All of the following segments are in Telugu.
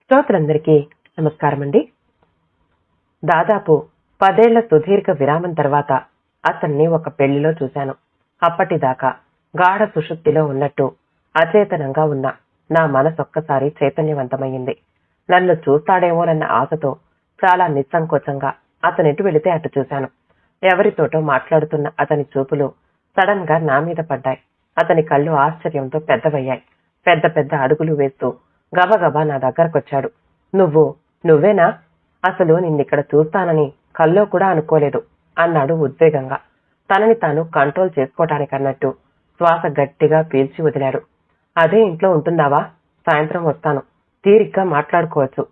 శ్రోతలందరికీ నమస్కారం అండి. దాదాపు 10 ఏళ్ల సుదీర్ఘ విరామం తర్వాత అతన్ని ఒక పెళ్లిలో చూశాను. అప్పటిదాకా గాఢ సుషుప్తిలో ఉన్నట్టు అచేతనంగా ఉన్న నా మనసొక్కసారి చైతన్యవంతమయ్యింది. నన్ను చూస్తాడేమోనన్న ఆశతో చాలా నిస్సంకోచంగా అతనెటు వెళితే అటు చూశాను. ఎవరితోటో మాట్లాడుతున్న అతని చూపులు సడన్ గా నా మీద పడ్డాయి. అతని కళ్ళు ఆశ్చర్యంతో పెద్దవయ్యాయి. పెద్ద పెద్ద అడుగులు వేస్తూ గబగబా నా దగ్గరకొచ్చాడు. నువ్వేనా? అసలు నిన్నిక్కడ చూస్తానని కల్లో కూడా అనుకోలేదు అన్నాడు ఉద్వేగంగా. తనని తాను కంట్రోల్ చేసుకోవటానికన్నట్టు శ్వాస గట్టిగా పీల్చి వదిలాడు. అదే ఇంట్లో ఉంటున్నావా? సాయంత్రం వస్తాను, తీరిగ్గా మాట్లాడుకోవచ్చు.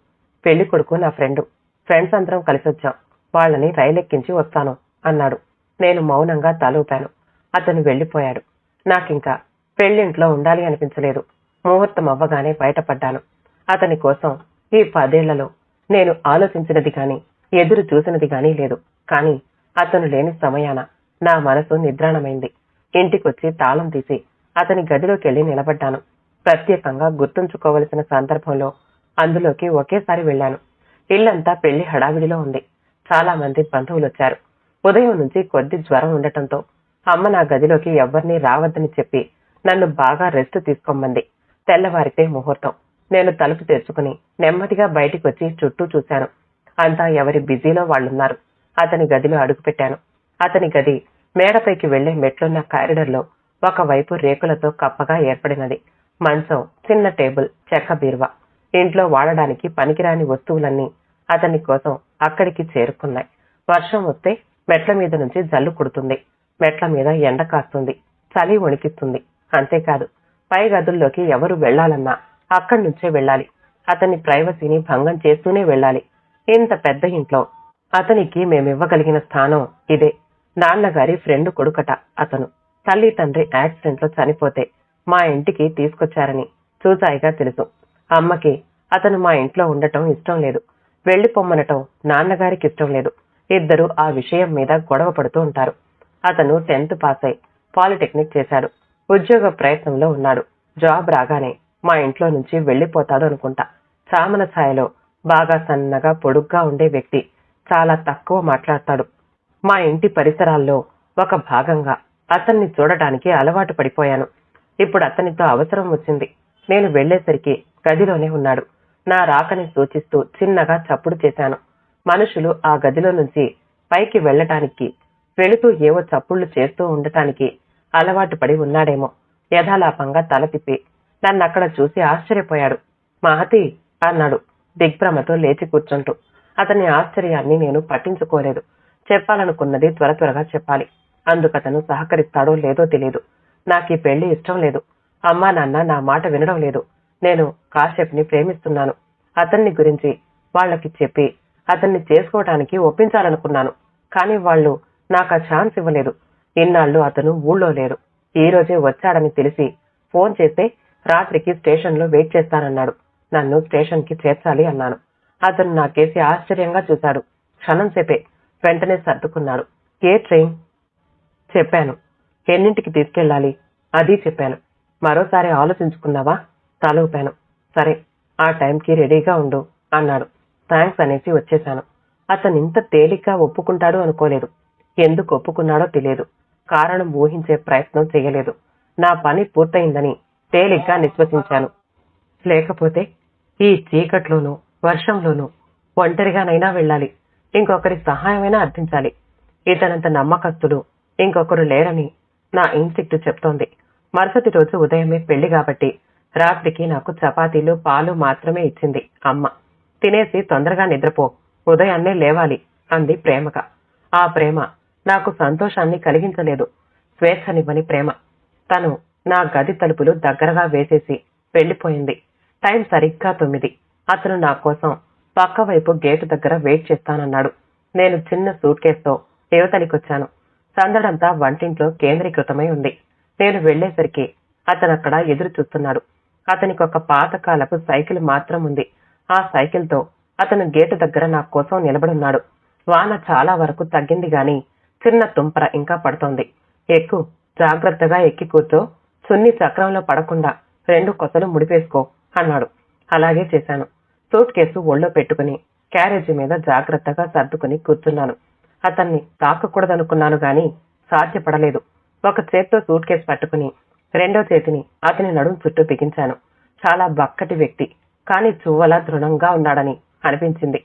పెళ్లి కొడుకు నా ఫ్రెండ్స్ అందరం కలిసొచ్చాం. వాళ్ళని రైలెక్కించి వస్తాను అన్నాడు. నేను మౌనంగా తలూపాను. అతను వెళ్లిపోయాడు. నాకింకా పెళ్లింట్లో ఉండాలి అనిపించలేదు. ముహూర్తం అవ్వగానే బయటపడ్డాను. అతని కోసం ఈ 10 ఏళ్లలో నేను ఆలోచించినది గాని ఎదురు చూసినది గానీ లేదు. కాని అతను లేని సమయాన నా మనసు నిద్రాణమైంది. ఇంటికొచ్చి తాళం తీసి అతని గదిలోకి వెళ్లి నిలబడ్డాను. ప్రత్యేకంగా గుర్తుంచుకోవలసిన సందర్భంలో అందులోకి ఒకేసారి వెళ్లాను. ఇల్లంతా పెళ్లి హడావిడిలో ఉంది. చాలా మంది బంధువులొచ్చారు. ఉదయం నుంచి కొద్ది జ్వరం ఉండటంతో అమ్మ నా గదిలోకి ఎవ్వరినీ రావద్దని చెప్పి నన్ను బాగా రెస్ట్ తీసుకోమంది. తెల్లవారితే ముహూర్తం. నేను తలుపు తెరుచుకుని నెమ్మదిగా బయటికొచ్చి చుట్టూ చూశాను. అంతా ఎవరి బిజీలో వాళ్ళున్నారు. అతని గదిలో అడుగుపెట్టాను. అతని గది మేడపైకి వెళ్లే మెట్లున్న కారిడర్లో ఒకవైపు రేకులతో కప్పగా ఏర్పడినది. మంచం, చిన్న టేబుల్, చెక్క బీరువా, ఇంట్లో వాడడానికి పనికిరాని వస్తువులన్నీ అతని కోసం అక్కడికి చేరుకున్నాయి. వర్షం వస్తే మెట్ల మీద నుంచి జల్లు కుడుతుంది. మెట్ల మీద ఎండ కాస్తుంది, చలి వణికిస్తుంది. అంతేకాదు, పై గదుల్లోకి ఎవరు వెళ్లాలన్నా అక్కడి నుంచే వెళ్ళాలి. అతని ప్రైవసీని భంగం చేస్తూనే వెళ్ళాలి. ఇంత పెద్ద ఇంట్లో అతనికి మేమివ్వగలిగిన స్థానం ఇదే. నాన్నగారి ఫ్రెండ్ కొడుకట అతను. తల్లి తండ్రి యాక్సిడెంట్ లో చనిపోతే మా ఇంటికి తీసుకొచ్చారని చూచాయిగా తెలుసు. అమ్మకి అతను మా ఇంట్లో ఉండటం ఇష్టం లేదు. వెళ్లిపోమ్మనటం నాన్నగారికి ఇష్టం లేదు. ఇద్దరు ఆ విషయం మీద గొడవ పడుతూ ఉంటారు. అతను 10th పాస్ అయి పాలిటెక్నిక్ చేశాడు. ఉద్యోగ ప్రయత్నంలో ఉన్నాడు. జాబ్ రాగానే మా ఇంట్లో నుంచి వెళ్లిపోతాడు అనుకుంటా. చామన ఛాయలో బాగా సన్నగా పొడుగ్గా ఉండే వ్యక్తి. చాలా తక్కువ మాట్లాడతాడు. మా ఇంటి పరిసరాల్లో ఒక భాగంగా అతన్ని చూడటానికి అలవాటు పడిపోయాను. ఇప్పుడు అతనితో అవసరం వచ్చింది. నేను వెళ్లేసరికి గదిలోనే ఉన్నాడు. నా రాకని సూచిస్తూ చిన్నగా చప్పుడు చేశాను. మనుషులు ఆ గదిలో నుంచి పైకి వెళ్లటానికి వెళుతూ ఏవో చప్పుళ్లు చేస్తూ ఉండటానికి అలవాటు పడి ఉన్నాడేమో. యథాలాపంగా తల తిప్పి నన్నక్కడ చూసి ఆశ్చర్యపోయాడు. మహతి అన్నాడు దిగ్భ్రమతో లేచి కూర్చుంటూ. అతని ఆశ్చర్యాన్ని నేను పట్టించుకోలేదు. చెప్పాలనుకున్నది త్వరగా చెప్పాలి. అందుకతను సహకరిస్తాడో లేదో తెలియదు. నాకీ పెళ్లి ఇష్టం లేదు. అమ్మా నాన్న నా మాట వినడం లేదు. నేను కాశ్యప్ని ప్రేమిస్తున్నాను. అతన్ని గురించి వాళ్ళకి చెప్పి అతన్ని చేసుకోవటానికి ఒప్పించాలనుకున్నాను. కాని వాళ్ళు నాకా ఛాన్స్ ఇవ్వలేదు. ఇన్నాళ్ళు అతను ఊళ్ళో లేరు. ఈ రోజే వచ్చాడని తెలిసి ఫోన్ చేస్తే రాత్రికి స్టేషన్ లో వెయిట్ చేస్తానన్నాడు. నన్ను స్టేషన్ కి చేర్చాలి అన్నాను. అతను నాకేసి ఆశ్చర్యంగా చూశాడు. క్షణం సేపే వెంటనే సర్దుకున్నాడు. ఏ ట్రైన్? చెప్పాను. ఎన్నింటికి తీసుకెళ్ళాలి? అది చెప్పాను. మరోసారి ఆలోచించుకున్నావా? తలూపాను. సరే, ఆ టైంకి రెడీగా ఉండు అన్నాడు. థ్యాంక్స్ అనేసి వచ్చేశాను. అతనింత తేలిగ్గా ఒప్పుకుంటాడు అనుకోలేదు. ఎందుకు ఒప్పుకున్నాడో తెలియదు. కారణం ఊహించే ప్రయత్నం చేయలేదు. నా పని పూర్తయిందని తేలిగ్గా నిశ్వసించాను. లేకపోతే ఈ చీకట్లోనూ వర్షంలోనూ ఒంటరిగానైనా వెళ్ళాలి. ఇంకొకరి సహాయమైనా అర్థించాలి. ఇతనంత నమ్మకస్తుడు ఇంకొకరు లేరని నా ఇన్స్టిక్ట్ చెప్తోంది. మరుసటి రోజు ఉదయమే పెళ్లి కాబట్టి రాత్రికి నాకు చపాతీలు, పాలు మాత్రమే ఇచ్చింది అమ్మ. తినేసి తొందరగా నిద్రపో, ఉదయాన్నే లేవాలి అంది ప్రేమగా. ఆ ప్రేమ నాకు సంతోషాన్ని కలిగించలేదు. స్వేచ్ఛనివ్వని ప్రేమ. తను నా గది తలుపులు దగ్గరగా వేసేసి వెళ్లిపోయింది. టైం సరిగ్గా 9. అతను నా కోసం పక్కవైపు గేటు దగ్గర వెయిట్ చేస్తానన్నాడు. నేను చిన్న సూట్ కేసుతో యువతలికొచ్చాను. సందడంతా వంటింట్లో కేంద్రీకృతమై ఉంది. నేను వెళ్లేసరికి అతనక్కడ ఎదురు చూస్తున్నాడు. అతనికొక పాతకాలపు సైకిల్ మాత్రం ఉంది. ఆ సైకిల్తో అతను గేటు దగ్గర నా కోసం నిలబడున్నాడు. వాన చాలా వరకు తగ్గింది గాని చిన్న తుంపర ఇంకా పడుతోంది. ఎక్కు, జాగ్రత్తగా ఎక్కి కూర్చో, చున్ని చక్రంలో పడకుండా 2 కొసలు ముడిపేసుకో అన్నాడు. అలాగే చేశాను. సూట్ కేసు ఒళ్ళో పెట్టుకుని క్యారేజీ మీద జాగ్రత్తగా సర్దుకుని కూర్చున్నాను. అతన్ని తాకకూడదనుకున్నాను గాని సాధ్యపడలేదు. ఒక చేత్తో సూట్ కేసు పట్టుకుని రెండో చేతిని అతని నడుం చుట్టూ బిగించాను. చాలా బక్కటి వ్యక్తి, కాని చువ్వలా దృఢంగా ఉన్నాడని అనిపించింది.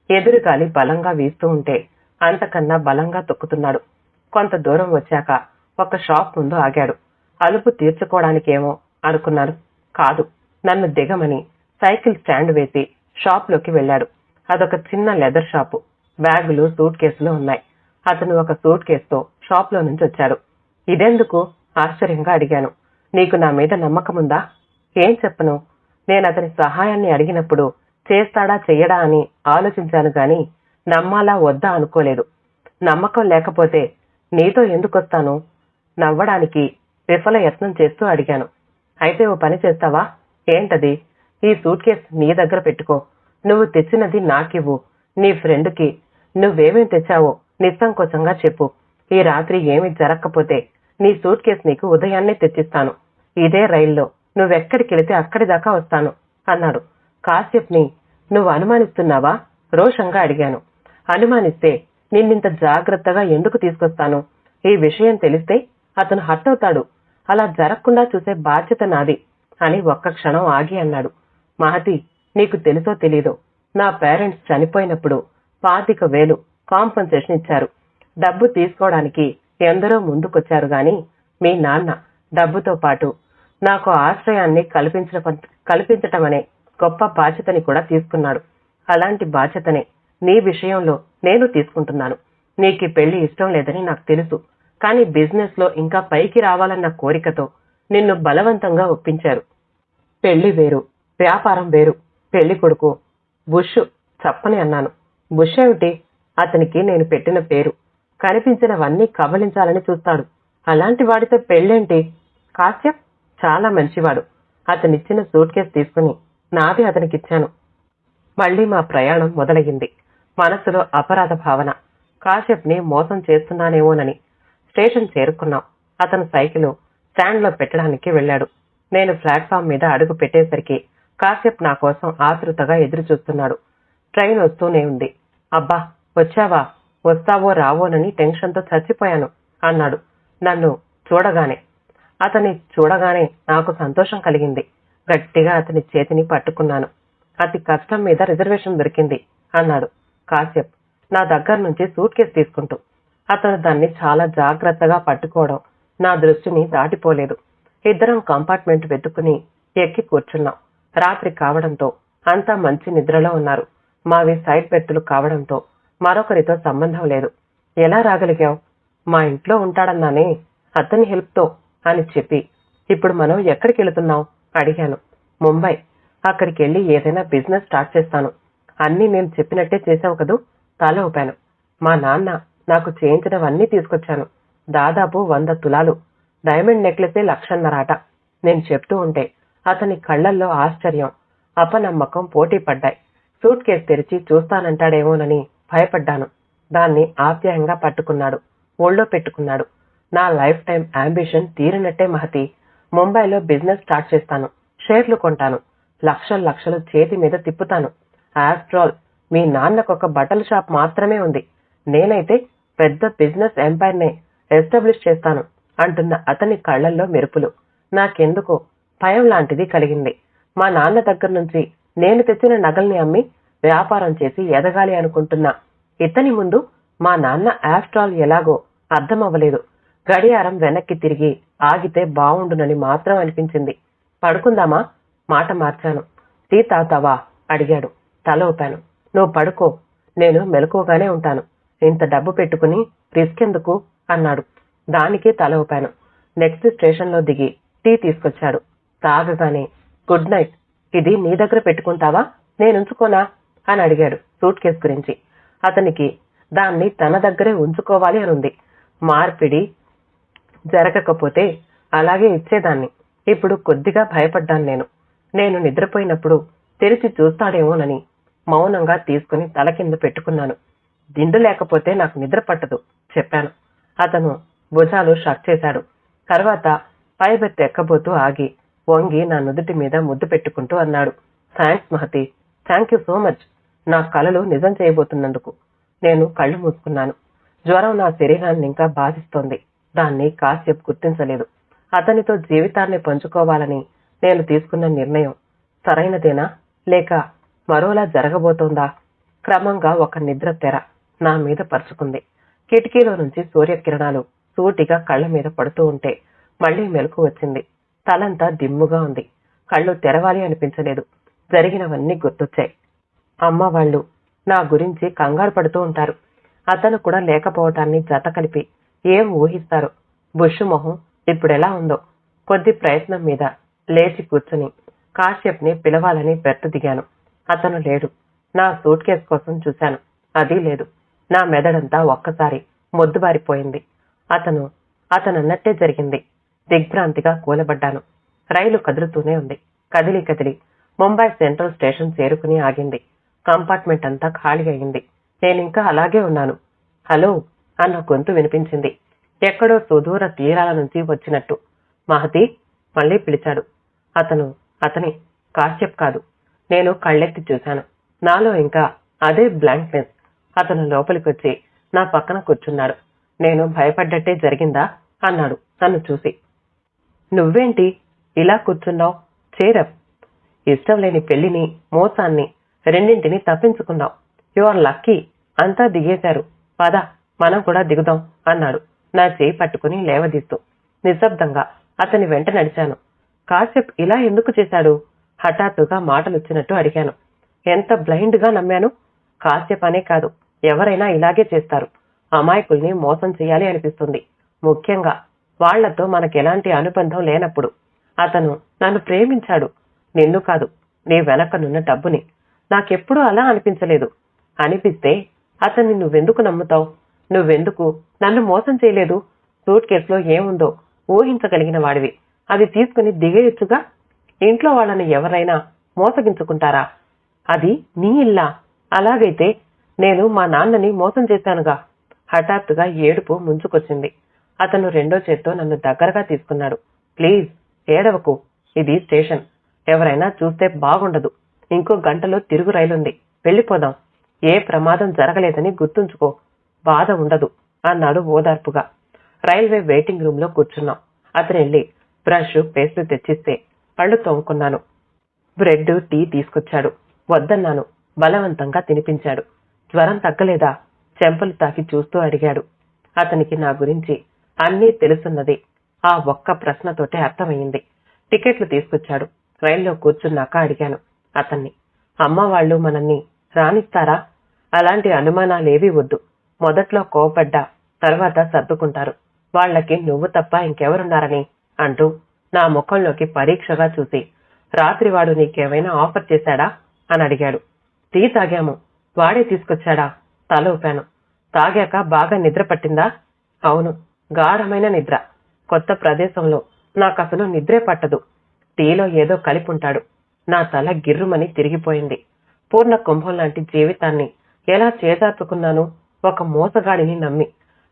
ఎదురుగాలి బలంగా వీస్తూ ఉంటే అంతకన్నా బలంగా తొక్కుతున్నాడు. కొంత దూరం వచ్చాక ఒక షాప్ ముందు ఆగాడు. అలుపు తీర్చుకోవడానికేమో అనుకున్నాను. కాదు, నన్ను దిగమని సైకిల్ స్టాండ్ వేసి షాప్లోకి వెళ్ళాడు. అదొక చిన్న లెదర్ షాపు. బ్యాగులు, సూట్ కేసులు ఉన్నాయి. అతను ఒక సూట్ కేసుతో షాప్లో నుంచి వచ్చాడు. ఇదెందుకు? ఆశ్చర్యంగా అడిగాను. నీకు నా మీద నమ్మకముందా? ఏం చెప్పను. నేను అతని సహాయాన్ని అడిగినప్పుడు చేస్తాడా చెయ్యడా అని ఆలోచించాను గాని నమ్మాలా వద్దా అనుకోలేదు. నమ్మకం లేకపోతే నీతో ఎందుకొస్తాను? నవ్వడానికి విఫల యత్నం చేస్తూ అడిగాను. అయితే ఓ పని చేస్తావా? ఏంటది? ఈ సూట్ కేసు నీ దగ్గర పెట్టుకో. నువ్వు తెచ్చినది నాకివ్వు. నీ ఫ్రెండ్కి నువ్వేమేం తెచ్చావో నిస్సంకోచంగా చెప్పు. ఈ రాత్రి ఏమీ జరగకపోతే నీ సూట్ కేసు నీకు ఉదయాన్నే తెచ్చిస్తాను. ఇదే రైల్లో నువ్వెక్కడికెళితే అక్కడి దాకా వస్తాను అన్నాడు. కాశ్యప్ని నువ్వు అనుమానిస్తున్నావా? రోషంగా అడిగాను. అనుమానిస్తే నిన్నింత జాగ్రత్తగా ఎందుకు తీసుకొస్తాను? ఈ విషయం తెలిస్తే అతను హర్ట్ అవుతాడు. అలా జరగకుండా చూసే బాధ్యత నాది అని ఒక్క క్షణం ఆగి అన్నాడు. మహతి, నీకు తెలుసో తెలీదో నా పేరెంట్స్ చనిపోయినప్పుడు 25,000 కాంపన్సేషన్ ఇచ్చారు. డబ్బు తీసుకోవడానికి ఎందరో ముందుకొచ్చారు గాని మీ నాన్న డబ్బుతో పాటు నాకు ఆశ్రయాన్ని కల్పించటమనే గొప్ప బాధ్యతని కూడా తీసుకున్నాడు. అలాంటి బాధ్యతనే నీ విషయంలో నేను తీసుకుంటున్నాను. నీకు పెళ్లి ఇష్టం లేదని నాకు తెలుసు. కానీ బిజినెస్ లో ఇంకా పైకి రావాలన్న కోరికతో నిన్ను బలవంతంగా ఒప్పించారు. పెళ్లి వేరు, వ్యాపారం వేరు. పెళ్లి కొడుకు బుష్ చప్పని అన్నాను. బుష్ ఏమిటి? అతనికి నేను పెట్టిన పేరు. కనిపించినవన్నీ కబలించాలని చూస్తాడు. అలాంటి వాడితో పెళ్ళేంటి? కాశ్యప్ చాలా మంచివాడు. అతనిచ్చిన సూట్ కేసు తీసుకుని నాది అతనికిచ్చాను. మళ్లీ మా ప్రయాణం మొదలయ్యింది. మనసులో అపరాధ భావన. కాశ్యప్ ని మోసం చేస్తున్నానేమోనని. స్టేషన్ చేరుకున్నాం. అతను సైకిల్ స్టాండ్ లో పెట్టడానికి వెళ్ళాడు. నేను ప్లాట్ఫామ్ మీద అడుగు పెట్టేసరికి కాశ్యప్ నా కోసం ఆతృతగా ఎదురు చూస్తున్నాడు. ట్రైన్ వస్తూనే ఉంది. అబ్బా వచ్చావా? వస్తావో రావోనని టెన్షన్తో చచ్చిపోయాను అన్నాడు నన్ను చూడగానే. అతని చూడగానే నాకు సంతోషం కలిగింది. గట్టిగా అతని చేతిని పట్టుకున్నాను. అతి కష్టం మీద రిజర్వేషన్ దొరికింది అన్నాడు కాశ్యప్ నా దగ్గర నుంచి సూట్ కేసు తీసుకుంటూ. అతను దాన్ని చాలా జాగ్రత్తగా పట్టుకోవడం నా దృష్టిని దాటిపోలేదు. ఇద్దరం కంపార్ట్మెంట్ వెతుక్కుని ఎక్కి కూర్చున్నాం. రాత్రి కావడంతో అంతా మంచి నిద్రలో ఉన్నారు. మావి సైడ్ బెర్తులు కావడంతో మరొకరితో సంబంధం లేదు. ఎలా రాగలిగావు? మా ఇంట్లో ఉంటాడన్నానే అతని హెల్ప్తో అని చెప్పి. ఇప్పుడు మనం ఎక్కడికి వెళుతున్నాం అడిగాను. ముంబై. అక్కడికి వెళ్ళి ఏదైనా బిజినెస్ స్టార్ట్ చేస్తాను. అన్నీ నేను చెప్పినట్టే చేసావు కదూ? తల ఊపాను. మా నాన్న నాకు చేయించినవన్నీ తీసుకొచ్చాను. దాదాపు 100 తులాలు. డైమండ్ నెక్లెసే 1,50,000 అట. నేను చెప్తూ ఉంటే అతని కళ్లల్లో ఆశ్చర్యం, అపనమ్మకం పోటీ పడ్డాయి. సూట్ కేసు తెరిచి చూస్తానంటాడేమోనని భయపడ్డాను. దాన్ని ఆప్యాయంగా పట్టుకున్నాడు. ఒళ్ళో పెట్టుకున్నాడు. నా లైఫ్ టైం అంబిషన్ తీరినట్టే మహతి. ముంబైలో బిజినెస్ స్టార్ట్ చేస్తాను. షేర్లు కొంటాను. లక్షలు లక్షలు చేతి మీద తిప్పుతాను. ఆఫ్టర్ ఆల్ మీ నాన్నకొక బట్టల షాప్ మాత్రమే ఉంది. నేనైతే పెద్ద బిజినెస్ ఎంపైర్ నే ఎస్టాబ్లిష్ చేస్తాను అంటున్న అతని కళ్లల్లో మెరుపులు. నాకెందుకో భయం లాంటిది కలిగింది. మా నాన్న దగ్గర నుంచి నేను తెచ్చిన నగల్ని అమ్మి వ్యాపారం చేసి ఎదగాలి అనుకుంటున్నా ఇతని ముందు మా నాన్న ఆఫ్టర్ ఆల్ ఎలాగో అర్థం అవ్వలేదు. గడియారం వెనక్కి తిరిగి ఆగితే బావుండునని మాత్రం అనిపించింది. పడుకుందామా? మాట మార్చాను. టీ తాగుతావా అడిగాడు. తల ఊపాను. నువ్వు పడుకో, నేను మెలకువగానే ఉంటాను. ఇంత డబ్బు పెట్టుకుని రిస్క్ ఎందుకు అన్నాడు. దానికే తల ఊపాను. నెక్స్ట్ స్టేషన్లో దిగి టీ తీసుకొచ్చాడు. తాగగానే గుడ్ నైట్, ఇది నీ దగ్గర పెట్టుకుంటావా నేనుంచుకోనా అని అడిగాడు సూట్ కేసు గురించి. అతనికి దాన్ని తన దగ్గరే ఉంచుకోవాలి అనుంది. మార్పిడి జరగకపోతే అలాగే ఇచ్చేదాన్ని. ఇప్పుడు కొద్దిగా భయపడ్డాను. నేను నిద్రపోయినప్పుడు తెరిచి చూస్తాడేమోనని మౌనంగా తీసుకుని తల కింద పెట్టుకున్నాను. దిండు లేకపోతే నాకు నిద్ర పట్టదు చెప్పాను. అతను భుజాలు షక్ చేశాడు. తర్వాత పైబెత్తు ఎక్కబోతూ ఆగి వంగి నా నుదుటి మీద ముద్దు పెట్టుకుంటూ అన్నాడు. Thanks Mahathi, thank you so much. నా కలలు నిజం చేయబోతున్నందుకు. నేను కళ్ళు మూసుకున్నాను. జ్వరం నా శరీరాన్ని ఇంకా బాధిస్తోంది. దాన్ని కాసేపు గుర్తించలేదు. అతనితో జీవితాన్ని పంచుకోవాలని నేను తీసుకున్న నిర్ణయం సరైనదేనా, లేక మరోలా జరగబోతోందా? క్రమంగా ఒక నిద్ర తెర నా మీద పరుచుకుంది. కిటికీలో నుంచి సూర్యకిరణాలు సూటిగా కళ్ళ మీద పడుతూ ఉంటే మళ్లీ మెలకు వచ్చింది. తలంతా దిమ్ముగా ఉంది. కళ్ళు తెరవాలి అనిపించలేదు. జరిగినవన్నీ గుర్తొచ్చాయి. అమ్మ వాళ్ళు నా గురించి కంగారు పడుతూ ఉంటారు. అతను కూడా లేకపోవటాన్ని జత కలిపి ఏం ఊహిస్తారు? బుషు మొహం ఇప్పుడెలా ఉందో. కొద్ది ప్రయత్నం మీద లేచి కూర్చుని కాశ్యప్ని పిలవాలని బెర్త్ దిగాను. అతను లేడు. నా సూట్ కేస్ కోసం చూశాను. అదీ లేదు. నా మెదడంతా ఒక్కసారి మొద్దుబారిపోయింది. అతనన్నట్టే జరిగింది. దిగ్భ్రాంతిగా కూలబడ్డాను. రైలు కదులుతూనే ఉంది. కదిలి ముంబై సెంట్రల్ స్టేషన్ చేరుకుని ఆగింది. కంపార్ట్మెంట్ అంతా ఖాళీ అయింది. నేనింకా అలాగే ఉన్నాను. హలో అన్న గొంతు వినిపించింది. ఎక్కడో సుదూర తీరాల నుంచి వచ్చినట్టు. మహతి మళ్లీ పిలిచాడు. అతని కాశ్యప్ కాదు. నేను కళ్ళెత్తి చూశాను. నాలో ఇంకా అదే బ్లాంక్నెస్. అతను లోపలికొచ్చి నా పక్కన కూర్చున్నాడు. నేను భయపడ్డట్టే జరిగిందా అన్నాడు నన్ను చూసి. నువ్వేంటి ఇలా కూర్చున్నావు? చేరప్. ఇష్టం లేని పెళ్లిని, మోసాన్ని రెండింటినీ తప్పించుకున్నావు. You are lucky. అంతా దిగేశారు. పద మనం కూడా దిగుదాం అన్నాడు నా చేయి పట్టుకుని లేవదీస్తూ. నిశ్శబ్దంగా అతని వెంట నడిచాను. కాశ్యప్ ఇలా ఎందుకు చేశాడు? హఠాత్తుగా మాటలొచ్చినట్టు అడిగాను. ఎంత బ్లైండ్ గా నమ్మాను. కాశ్యప్ అనే కాదు, ఎవరైనా ఇలాగే చేస్తారు. అమాయకుల్ని మోసం చేయాలి అనిపిస్తుంది. ముఖ్యంగా వాళ్లతో మనకెలాంటి అనుబంధం లేనప్పుడు. అతను నన్ను ప్రేమించాడు. నిన్ను కాదు, నీ వెనకనున్న డబ్బుని. నాకెప్పుడూ అలా అనిపించలేదు. అనిపిస్తే అతన్ని నువ్వెందుకు నమ్ముతావు? నువ్వెందుకు నన్ను మోసం చేయలేదు? సూట్ కేసులో ఏముందో ఊహించగలిగిన వాడివి. అది తీసుకుని దిగేయొచ్చుగా. ఇంట్లో వాళ్ళని ఎవరైనా మోసగించుకుంటారా? అది నీ ఇల్లా? అలాగైతే నేను మా నాన్నని మోసం చేశానుగా. హఠాత్తుగా ఏడుపు ముంచుకొచ్చింది. అతను రెండో చేత్తో నన్ను దగ్గరగా తీసుకున్నాడు. ప్లీజ్ ఏడవకు. ఇది స్టేషన్. ఎవరైనా చూస్తే బాగుండదు. ఇంకో గంటలో తిరుగు రైలుంది. వెళ్ళిపోదాం. ఏ ప్రమాదం జరగలేదని గుర్తుంచుకో. బాధ ఉండదు అన్నాడు ఓదార్పుగా. రైల్వే వెయిటింగ్ రూమ్ లో కూర్చున్నాం. అతనెళ్ళి బ్రష్, పేస్ట్ తెచ్చిస్తే పళ్ళు తోముకున్నాను. బ్రెడ్, టీ తీసుకొచ్చాడు. వద్దన్నాను. బలవంతంగా తినిపించాడు. జ్వరం తగ్గలేదా? చెంపలు తాకి చూస్తూ అడిగాడు. అతనికి నా గురించి అన్నీ తెలుసున్నది ఆ ఒక్క ప్రశ్నతోటే అర్థమయ్యింది. టికెట్లు తీసుకొచ్చాడు. రైల్లో కూర్చున్నాక అడిగాను అతన్ని, అమ్మ వాళ్ళు మనల్ని రానిస్తారా? అలాంటి అనుమానాలేవీ వద్దు. మొదట్లో కోపడ్డా తర్వాత సర్దుకుంటారు. వాళ్లకి నువ్వు తప్ప ఇంకెవరున్నారని అంటూ నా ముఖంలోకి పరీక్షగా చూసి, రాత్రి వాడు నీకేమైనా ఆఫర్ చేశాడా అని అడిగాడు. టీ తాగాము. వాడే తీసుకొచ్చాడా? తల ఊపాను. తాగాక బాగా నిద్ర పట్టిందా? అవును, గాఢమైన నిద్ర. కొత్త ప్రదేశంలో నాకసలు నిద్రే పట్టదు. టీలో ఏదో కలిపుంటాడు. నా తల గిర్రుమని తిరిగిపోయింది. పూర్ణ కుంభం లాంటి జీవితాన్ని ఎలా చేజార్చుకున్నాను? ఒక మోసగాడిని నమ్మి.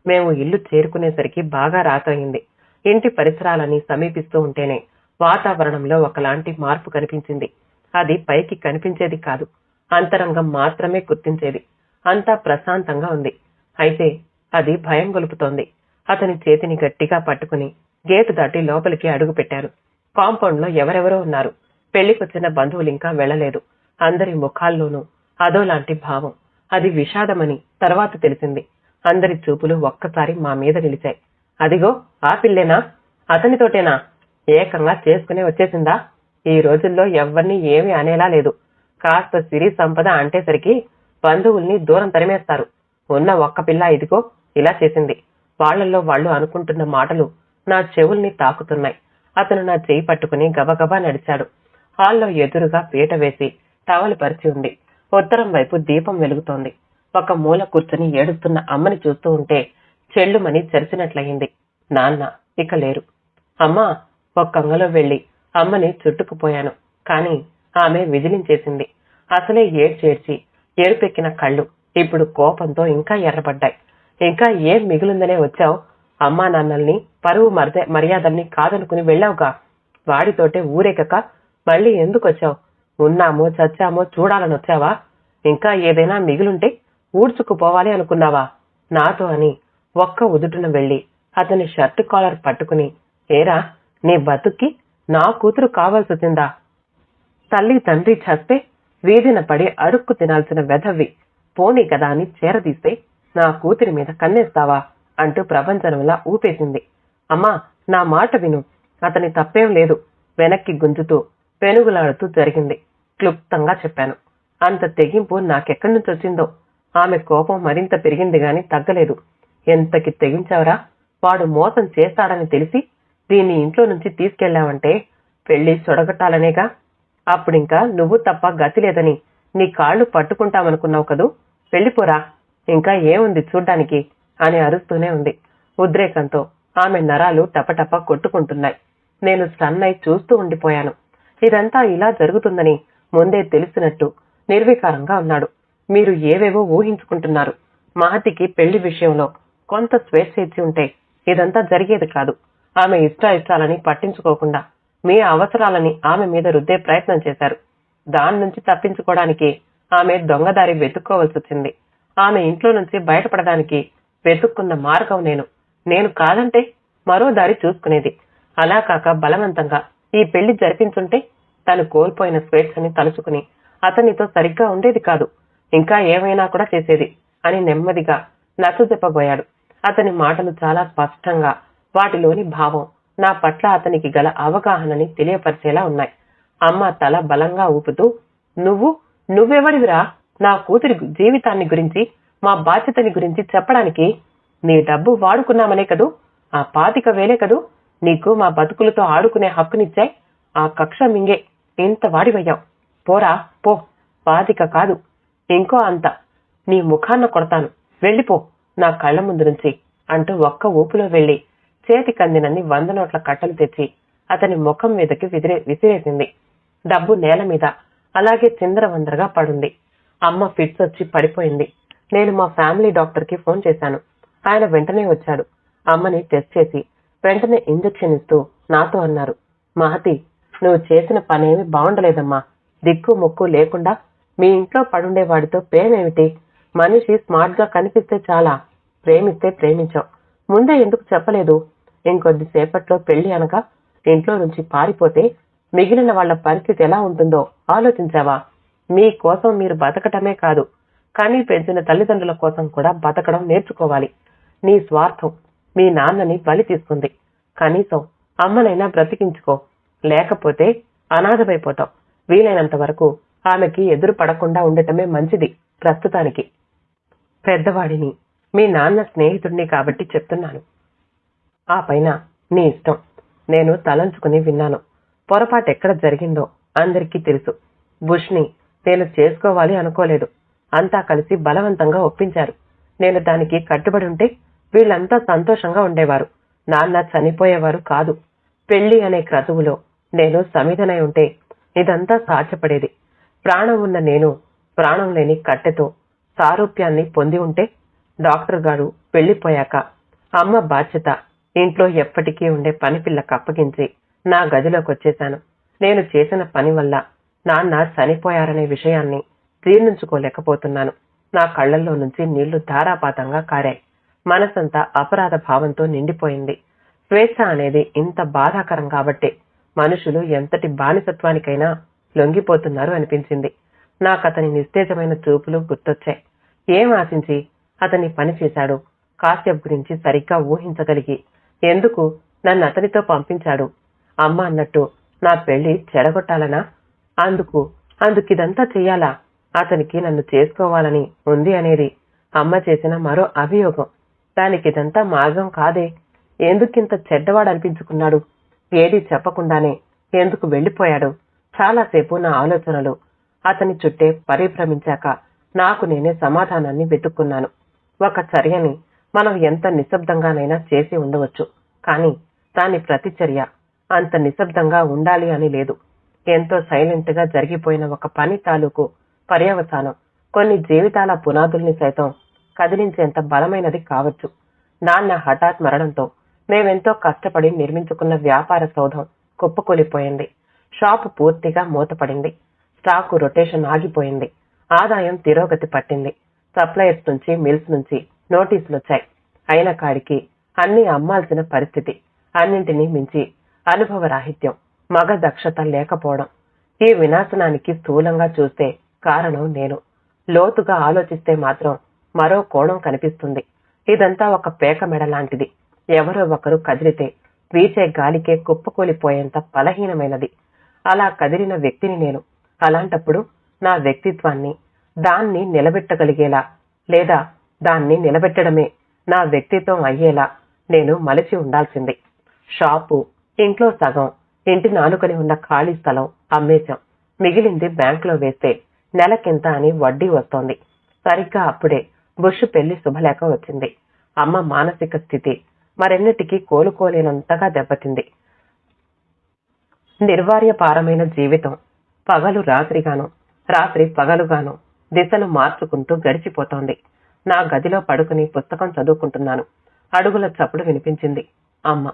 మేము ఇల్లు చేరుకునేసరికి బాగా రాత్రయింది. ఇంటి పరిసరాలని సమీపిస్తూ ఉంటేనే వాతావరణంలో ఒకలాంటి మార్పు కనిపించింది. అది పైకి కనిపించేది కాదు, అంతరంగం మాత్రమే గుర్తించేది. అంతా ప్రశాంతంగా ఉంది. అయితే అది భయం గొలుపుతోంది. అతని చేతిని గట్టిగా పట్టుకుని గేటు దాటి లోపలికి అడుగు పెట్టాను. కాంపౌండ్ లో ఎవరెవరో ఉన్నారు. పెళ్లికొచ్చిన బంధువులింకా వెళ్లలేదు. అందరి ముఖాల్లోనూ అదోలాంటి భావం. అది విషాదమని తర్వాత తెలిసింది. అందరి చూపులు ఒక్కసారి మా మీద నిలిచాయి. అదిగో ఆ పిల్లేనా? అతనితోటేనా? ఏకంగా చేసుకునే వచ్చేసిందా? ఈ రోజుల్లో ఎవ్వరినీ ఏమీ అనేలా లేదు. కాస్త సిరి సంపద అంటేసరికి బంధువుల్ని దూరం తరిమేస్తారు. ఉన్న ఒక్క పిల్ల ఇదిగో ఇలా చేసింది. వాళ్లలో వాళ్ళు అనుకుంటున్న మాటలు నా చెవుల్ని తాకుతున్నాయి. అతను నా చేయి పట్టుకుని గబగబా నడిచాడు. హాల్లో ఎదురుగా పీట వేసి టవల్ పరిచి ఉంది. ఉత్తరం వైపు దీపం వెలుగుతోంది. ఒక మూల కూర్చుని ఏడుస్తున్న అమ్మని చూస్తూ ఉంటే చెల్లుమని చెరిచినట్లయింది. నాన్న ఇక లేరు. అమ్మా ఒక్కంగలో వెళ్లి అమ్మని చుట్టుకుపోయాను. కాని ఆమె విదిలించేసింది. అసలే ఏడ్చేడ్చి ఏడుపెక్కిన కళ్ళు ఇప్పుడు కోపంతో ఇంకా ఎర్రబడ్డాయి. ఇంకా ఏం మిగులుందనే వచ్చావు? అమ్మా నాన్నల్ని, పరువు మర్యాదల్ని కాదనుకుని వెళ్ళావుగా. వాడితోటే ఊరేగక మళ్ళీ ఎందుకొచ్చావు? ఉన్నామో చచ్చామో చూడాలని వచ్చావా? ఇంకా ఏదైనా మిగిలుంటే ఊడ్చుకుపోవాలి అనుకున్నావా నాతో అని ఒక్క ఉదుటున వెళ్లి అతని షర్టు కాలర్ పట్టుకుని, ఏరా నీ బతుక్కి నా కూతురు కావాల్సొచ్చిందా? తల్లి తండ్రి చస్తే వీధిన పడి అడుక్కు తినాల్సిన వెధవి పోనీ కదా అని చేరదీస్తే నా కూతురి మీద కన్నేస్తావా అంటూ ప్రపంచంలా ఊపేసింది. అమ్మా నా మాట విను, అతని తప్పేం లేదు వెనక్కి గుంజుతూ పెనుగులాడుతూ జరిగింది క్లుప్తంగా చెప్పాను. అంత తెగింపు నాకెక్కడి నుంచి వచ్చిందో. ఆమె కోపం మరింత పెరిగింది గాని తగ్గలేదు. ఎంతకి తెగించావరా? వాడు మోసం చేస్తాడని తెలిసి దీన్ని ఇంట్లో నుంచి తీసుకెళ్లావంటే పెళ్లి సొడగట్టాలనేగా. అప్పుడింకా నువ్వు తప్ప గతి లేదని నీ కాళ్లు పట్టుకుంటామనుకున్నావు కదూ. వెళ్ళిపోరా, ఇంకా ఏముంది చూడ్డానికి అని అరుస్తూనే ఉంది. ఉద్రేకంతో ఆమె నరాలు టపటప కొట్టుకుంటున్నాయి. నేను స్టన్నై చూస్తూ ఉండిపోయాను. ఇదంతా ఇలా జరుగుతుందని ముందే తెలిసినట్టు నిర్వికారంగా ఉన్నాడు. మీరు ఏవేవో ఊహించుకుంటున్నారు. మహతికి పెళ్లి విషయంలో కొంత స్వేచ్ఛ ఇచ్చి ఉంటే ఇదంతా జరిగేది కాదు. ఆమె ఇష్టాలని పట్టించుకోకుండా మీ అవసరాలని ఆమె మీద రుద్దే ప్రయత్నం చేశారు. దాని నుంచి తప్పించుకోవడానికి ఆమె దొంగదారి వెతుక్కోవలసి వచ్చింది. ఆమె ఇంట్లో నుంచి బయటపడడానికి వెతుక్కున్న మార్గం నేను కాదంటే మరో దారి చూసుకునేది. అలా కాక బలవంతంగా ఈ పెళ్లి జరిపించుంటే తను కోల్పోయిన స్వేచ్ఛని తలుచుకుని అతనితో సరిగ్గా ఉండేది కాదు. ఇంకా ఏమైనా కూడా చేసేది అని నెమ్మదిగా నచ్చజెప్పబోయాడు. అతని మాటలు చాలా స్పష్టంగా వాటిలోని భావం నా పట్ల అతనికి గల అవగాహనని తెలియపరిచేలా ఉన్నాయి. అమ్మ తల బలంగా ఊపుతూ, నువ్వెవడివిరా నా కూతురి జీవితాన్ని గురించి, మా బాధ్యతని గురించి చెప్పడానికి? నీ డబ్బు వాడుకున్నామనే కదూ, ఆ 25,000 కదూ నీకు మా బతుకులతో ఆడుకునే హక్కునిచ్చాయి. ఆ కక్ష మింగే ఇంత వాడివయ్యావు. పోరా పో, 25 కాదు ఇంకో అంత నీ ముఖాన్న కొడతాను, వెళ్ళిపో నా కళ్ల ముందు నుంచి అంటూ ఒక్క ఊపులో వెళ్లి చేతికందినన్ని 100 నోట్ల కట్టలు తెచ్చి అతని ముఖం మీదకి విసిరేసింది. డబ్బు నేల మీద అలాగే చిందరవందరగా పడుంది. అమ్మ ఫిట్స్ వచ్చి పడిపోయింది. నేను మా ఫ్యామిలీ డాక్టర్ కి ఫోన్ చేశాను. ఆయన వెంటనే వచ్చాడు. అమ్మని టెస్ట్ చేసి వెంటనే ఇంజెక్షన్ ఇస్తూ నాతో అన్నారు, మహతి నువ్వు చేసిన పనేమి బాగుండలేదమ్మా. దిక్కు ముక్కు లేకుండా మీ ఇంట్లో పడుండే వాడితో పేమేమిటి? మనిషి స్మార్ట్ గా కనిపిస్తే చాలా, ప్రేమిస్తే ప్రేమించావు, ముందే ఎందుకు చెప్పలేదు? ఇంకొద్దిసేపట్లో పెళ్లి అనగా ఇంట్లో నుంచి పారిపోతే మిగిలిన వాళ్ల పరిస్థితి ఎలా ఉంటుందో ఆలోచించావా? మీ కోసం మీరు బతకటమే కాదు, కానీ పెంచిన తల్లిదండ్రుల కోసం కూడా బతకడం నేర్చుకోవాలి. నీ స్వార్థం మీ నాన్నని బలి తీసుకుంది. కనీసం అమ్మనైనా బ్రతికించుకో, లేకపోతే అనాథమైపోతావు. వీలైనంత వరకు ఆమెకి ఎదురు పడకుండా ఉండటమే మంచిది ప్రస్తుతానికి. పెద్దవాడిని, మీ నాన్న స్నేహితుడిని కాబట్టి చెప్తున్నాను. ఆ పైన నీ ఇష్టం. నేను తలంచుకుని విన్నాను. పొరపాటు ఎక్కడ జరిగిందో అందరికీ తెలుసు. బుష్ని నేను చేసుకోవాలి అనుకోలేదు. అంతా కలిసి బలవంతంగా ఒప్పించారు. నేను దానికి కట్టుబడి ఉంటే వీళ్ళంతా సంతోషంగా ఉండేవారు. నాన్న చనిపోయేవారు కాదు. పెళ్లి అనే క్రతువులో నేను సమిధనై ఉంటే ఇదంతా సాధ్యపడేది. ప్రాణం ఉన్న నేను ప్రాణం లేని కట్టెతో సారూప్యాన్ని పొంది ఉంటే డాక్టర్ గారు వెళ్లిపోయాక అమ్మ బాధ్యత ఇంట్లో ఎప్పటికీ ఉండే పనిపిల్లకు అప్పగించి నా గదిలోకి వచ్చేశాను. నేను చేసిన పని వల్ల నాన్న చనిపోయారనే విషయాన్ని జీర్ణించుకోలేకపోతున్నాను. నా కళ్లల్లో నుంచి నీళ్లు ధారాపాతంగా కారాయి. మనసంతా అపరాధ భావంతో నిండిపోయింది. స్వేచ్ఛ అనేది ఇంత బాధాకరం కాబట్టే మనుషులు ఎంతటి బానిసత్వానికైనా లొంగిపోతున్నారు అనిపించింది. నాకతని నిస్తేజమైన చూపులు గుర్తొచ్చాయి. ఏం ఆశించి అతని పని చేశాడు? కాశ్యప్ గురించి సరిగ్గా ఊహించగలిగి ఎందుకు నన్ను అతనితో పంపించాడు? అమ్మ అన్నట్టు నా పెళ్లి చెడగొట్టాలనా? అందుకిదంతా చెయ్యాలా? అతనికి నన్ను చేసుకోవాలని ఉంది అనేది అమ్మ చేసిన మరో అభియోగం. దానికిదంతా మార్గం కాదే. ఎందుకింత చెడ్డవాడు అనిపించుకున్నాడు? ఏదీ చెప్పకుండానే ఎందుకు వెళ్లిపోయాడు? చాలాసేపు నా ఆలోచనలు అతని చుట్టే పరిభ్రమించాక నాకు నేనే సమాధానాన్ని వెతుక్కున్నాను. ఒక చర్యని మనం ఎంత నిశ్శబ్దంగానైనా చేసి ఉండవచ్చు, కానీ దాని ప్రతిచర్య అంత నిశ్శబ్దంగా ఉండాలి అని లేదు. ఎంతో సైలెంట్ గా జరిగిపోయిన ఒక పని తాలూకు పర్యవసానం కొన్ని జీవితాల పునాదుల్ని సైతం కదిలించేంత బలమైనది కావచ్చు. నాన్న హఠాత్ మరణంతో మేమెంతో కష్టపడి నిర్మించుకున్న వ్యాపార సౌధం కుప్పకూలిపోయింది. షాపు పూర్తిగా మూతపడింది. స్టాకు రొటేషన్ ఆగిపోయింది. ఆదాయం తిరోగతి పట్టింది. సప్లయర్స్ నుంచి, మిల్స్ నుంచి నోటీసులొచ్చాయి. అయిన కాడికి అన్నీ అమ్మాల్సిన పరిస్థితి. అన్నింటినీ మించి అనుభవరాహిత్యం, మగ దక్షత లేకపోవడం. ఈ వినాశనానికి స్థూలంగా చూస్తే కారణం నేను. లోతుగా ఆలోచిస్తే మాత్రం మరో కోణం కనిపిస్తుంది. ఇదంతా ఒక పేక మెడ లాంటిది. ఎవరో ఒకరు కదిలితే వీచే గాలికే కుప్పకూలిపోయేంత బలహీనమైనది. అలా కదిలిన వ్యక్తిని నేను. అలాంటప్పుడు నా వ్యక్తిత్వాన్ని, దాన్ని నిలబెట్టగలిగేలా, లేదా దాన్ని నిలబెట్టడమే నా వ్యక్తిత్వం అయ్యేలా నేను మలిచి ఉండాల్సింది. షాపు, ఇంట్లో సగం, ఇంటిని ఆనుకొని ఉన్న ఖాళీ స్థలం అమ్మేశాం. మిగిలింది బ్యాంకులో వేస్తే నెలకింత అని వడ్డీ వస్తోంది. సరిగ్గా అప్పుడే బుష్ పెళ్లి శుభలేఖ వచ్చింది. అమ్మ మానసిక స్థితి మరెన్నిటికీ కోలుకోలేనంతగా దెబ్బతింది. నిర్వార్యపారమైన జీవితం పగలు రాత్రిగాను, రాత్రి పగలుగాను దిశలు మార్చుకుంటూ గడిచిపోతోంది. నా గదిలో పడుకుని పుస్తకం చదువుకుంటున్నాను. అడుగుల చప్పుడు వినిపించింది. అమ్మ.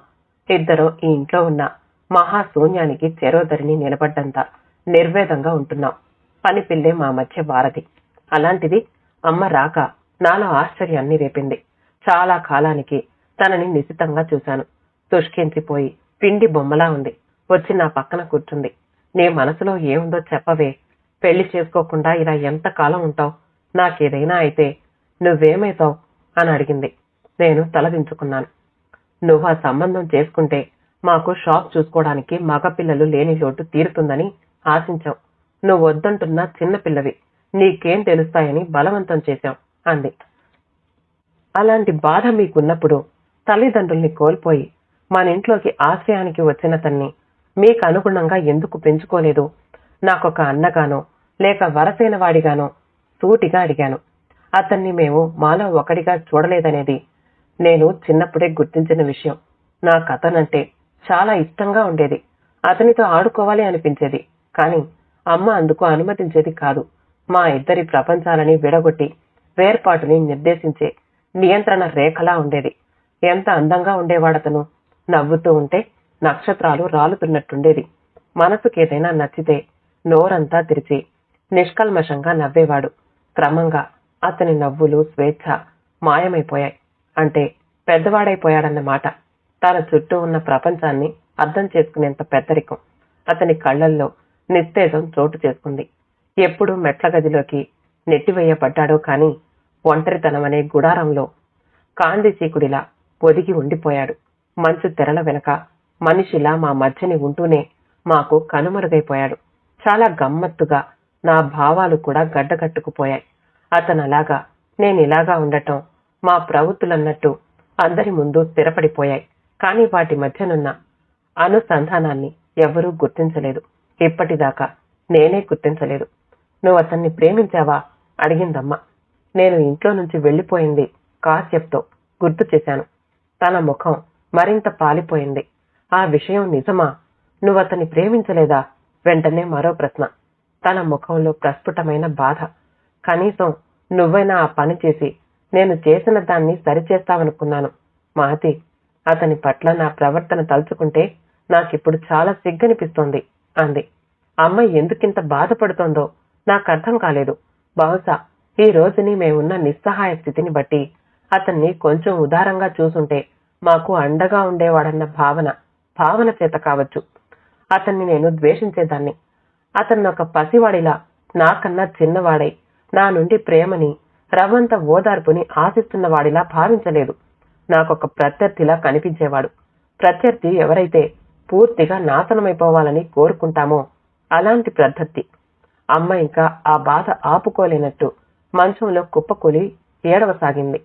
ఇద్దరు ఈ ఇంట్లో ఉన్న మహాశూన్యానికి చెరోదరిని నిలబడ్డంత నిర్వేదంగా ఉంటున్నాం. పని పిల్లే మా మధ్య వారధి. అలాంటిది అమ్మ రాక నాలో ఆశ్చర్యాన్ని రేపింది. చాలా కాలానికి తనని నిశితంగా చూశాను. శుష్కించిపోయి పిండి బొమ్మలా ఉంది. వచ్చి నా పక్కన కూర్చుంది. నీ మనసులో ఏముందో చెప్పవే. పెళ్లి చేసుకోకుండా ఇలా ఎంతకాలం ఉంటావు? నాకేదైనా అయితే నువ్వేమైతావు అని అడిగింది. నేను తలదించుకున్నాను. నువ్వు ఆ సంబంధం చేసుకుంటే మాకు షాప్ చూసుకోవడానికి మగపిల్లలు లేని లోటు తీరుతుందని ఆశించాం. నువ్వు వద్దంటున్నా చిన్నపిల్లవి, నీకేం తెలుస్తాయని బలవంతం చేశాం అంది. అలాంటి బాధ మీకున్నప్పుడు తల్లిదండ్రుల్ని కోల్పోయి మన ఇంట్లోకి ఆశ్రయానికి వచ్చిన తన్ని మీకు అనుగుణంగా ఎందుకు పెంచుకోలేదు? నాకొక అన్నగానో లేక వరసైన వాడిగానో సూటిగా అడిగాను. అతన్ని మేము మాలో ఒకడిగా చూడలేదనేది నేను చిన్నప్పుడే గుర్తించిన విషయం. నాకు అతనంటే చాలా ఇష్టంగా ఉండేది. అతనితో ఆడుకోవాలి అనిపించేది. కానీ అమ్మ అందుకు అనుమతించేది కాదు. మా ఇద్దరి ప్రపంచాలని విడగొట్టి వేర్పాటుని నిర్దేశించే నియంత్రణ రేఖలా ఉండేది. ఎంత అందంగా ఉండేవాడతను. నవ్వుతూ ఉంటే నక్షత్రాలు రాలుతున్నట్టుండేది. మనసుకేదైనా నచ్చితే నోరంతా తెరిచి నిష్కల్మషంగా నవ్వేవాడు. క్రమంగా అతని నవ్వులు, స్వేచ్ఛ మాయమైపోయాయి. అంటే పెద్దవాడైపోయాడన్నమాట. తన చుట్టూ ఉన్న ప్రపంచాన్ని అర్థం చేసుకునేంత పెద్దరికం. అతని కళ్లల్లో నిస్తేజం చోటు చేసుకుంది. ఎప్పుడు మెట్ల గదిలోకి నెట్టివేయబడ్డాడో కాని ఒంటరితనమనే గుడారంలో కాందిశీకుడిలా ఒదిగి ఉండిపోయాడు. మంచు తెరల వెనక మనిషిలా మా మధ్యని ఉంటూనే మాకు కనుమరుగైపోయాడు. చాలా గమ్మత్తుగా నా భావాలు కూడా గడ్డగట్టుకుపోయాయి. అతనలాగా నేనిలాగా ఉండటం మా ప్రవృత్తులన్నట్టు అందరి ముందు స్థిరపడిపోయాయి. కానీ వాటి మధ్యనున్న అనుసంధానాన్ని ఎవరూ గుర్తించలేదు. ఇప్పటిదాకా నేనే గుర్తించలేదు. నువ్వు అతన్ని ప్రేమించావా అడిగిందమ్మ. నేను ఇంట్లో నుంచి వెళ్లిపోయింది కాశ్యప్తో గుర్తు చేశాను. తన ముఖం మరింత పాలిపోయింది. ఆ విషయం నిజమా? నువ్వతన్ని ప్రేమించలేదా? వెంటనే మరో ప్రశ్న. తన ముఖంలో ప్రస్ఫుటమైన బాధ. కనీసం నువ్వైనా ఆ పని చేసి నేను చేసిన దాన్ని సరిచేస్తావనుకున్నాను మహతి. అతని పట్ల నా ప్రవర్తన తలుచుకుంటే నాకిప్పుడు చాలా సిగ్గనిపిస్తోంది అంది. అమ్మ ఎందుకింత బాధపడుతోందో నాకర్థం కాలేదు. బహుశా ఈ రోజుని మేమున్న నిస్సహాయ స్థితిని బట్టి అతన్ని కొంచెం ఉదారంగా చూసుంటే మాకు అండగా ఉండేవాడన్న భావన చేత కావచ్చు. అతన్ని నేను ద్వేషించేదాన్ని. అతన్నొక పసివాడిలా నాకన్నా చిన్నవాడై నా నుండి ప్రేమని, రవ్వంత ఓదార్పుని ఆశిస్తున్నవాడిలా భావించలేదు. నాకొక ప్రత్యర్థిలా కనిపించేవాడు. ప్రత్యర్థి ఎవరైతే పూర్తిగా నాశనమైపోవాలని కోరుకుంటామో అలాంటి ప్రత్యర్థి. అమ్మ ఇంకా ఆ బాధ ఆపుకోలేనట్టు మంచంలో కుప్పకూలి ఏడవసాగింది.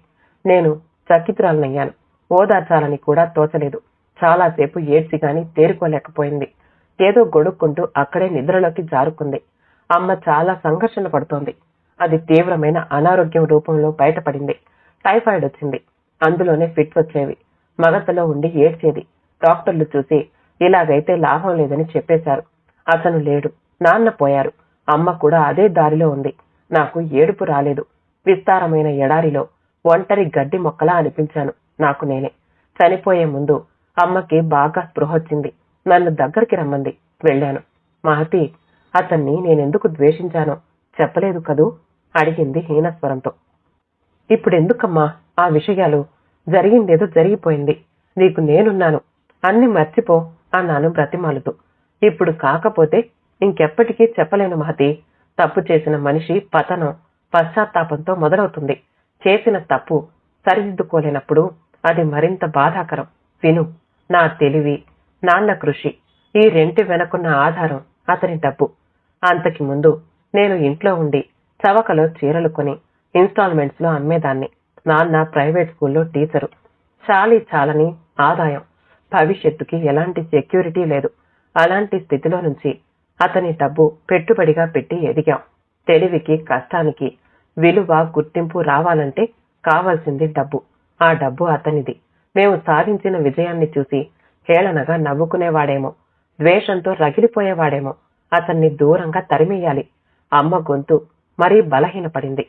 నేను చకితురాలనయ్యాను. ఓదార్చాలని కూడా తోచలేదు. చాలాసేపు ఏడ్చిగాని తేరుకోలేకపోయింది. ఏదో గొడుక్కుంటూ అక్కడే నిద్రలోకి జారుకుంది. అమ్మ చాలా సంఘర్షణ పడుతోంది. అది తీవ్రమైన అనారోగ్యం రూపంలో బయటపడింది. టైఫాయిడ్ వచ్చింది. అందులోనే ఫిట్ వచ్చేవి. మగతలో ఉండి ఏడ్చేది. డాక్టర్లు చూసి ఇలాగైతే లాభం లేదని చెప్పేశారు. అతను లేడు. నాన్న పోయారు. అమ్మ కూడా అదే దారిలో ఉంది. నాకు ఏడుపు రాలేదు. విస్తారమైన ఎడారిలో ఒంటరి గడ్డి మొక్కలా అనిపించాను నాకు నేనే. చనిపోయే ముందు అమ్మకి బాగా స్పృహొచ్చింది. నన్ను దగ్గరికి రమ్మంది. వెళ్ళాను. మహతి, అతన్ని నేనెందుకు ద్వేషించానో చెప్పలేదు కదూ అడిగింది హీనస్వరంతో. ఇప్పుడెందుకమ్మా ఆ విషయాలు? జరిగిందేదో జరిగిపోయింది. నీకు నేనున్నాను, అన్ని మర్చిపో అన్నాను బ్రతిమాలుతూ. ఇప్పుడు కాకపోతే ఇంకెప్పటికీ చెప్పలేను మహతి. తప్పు చేసిన మనిషి పతనం పశ్చాత్తాపంతో మొదలవుతుంది. చేసిన తప్పు సరిదిద్దుకోలేనప్పుడు అది మరింత బాధాకరం. విను, నా తెలివి, నాన్న కృషి, ఈ రెంటి వెనకున్న ఆధారం అతని డబ్బు. అంతకి ముందు నేను ఇంట్లో ఉండి చవకలో చీరలు కొని ఇన్స్టాల్మెంట్స్ లో అమ్మేదాన్ని. నాన్న ప్రైవేట్ స్కూల్లో టీచరు. చాలని ఆదాయం, భవిష్యత్తుకి ఎలాంటి సెక్యూరిటీ లేదు. అలాంటి స్థితిలో నుంచి అతని డబ్బు పెట్టుబడిగా పెట్టి ఎదిగాం. తెలివికి, కష్టానికి విలువ, గుర్తింపు రావాలంటే కావాల్సింది డబ్బు. ఆ డబ్బు అతనిది. మేము సాధించిన విజయాన్ని చూసి హేళనగా నవ్వుకునేవాడేమో, ద్వేషంతో రగిలిపోయేవాడేమో. అతన్ని దూరంగా తరిమేయాలి. అమ్మ గొంతు మరీ బలహీనపడింది.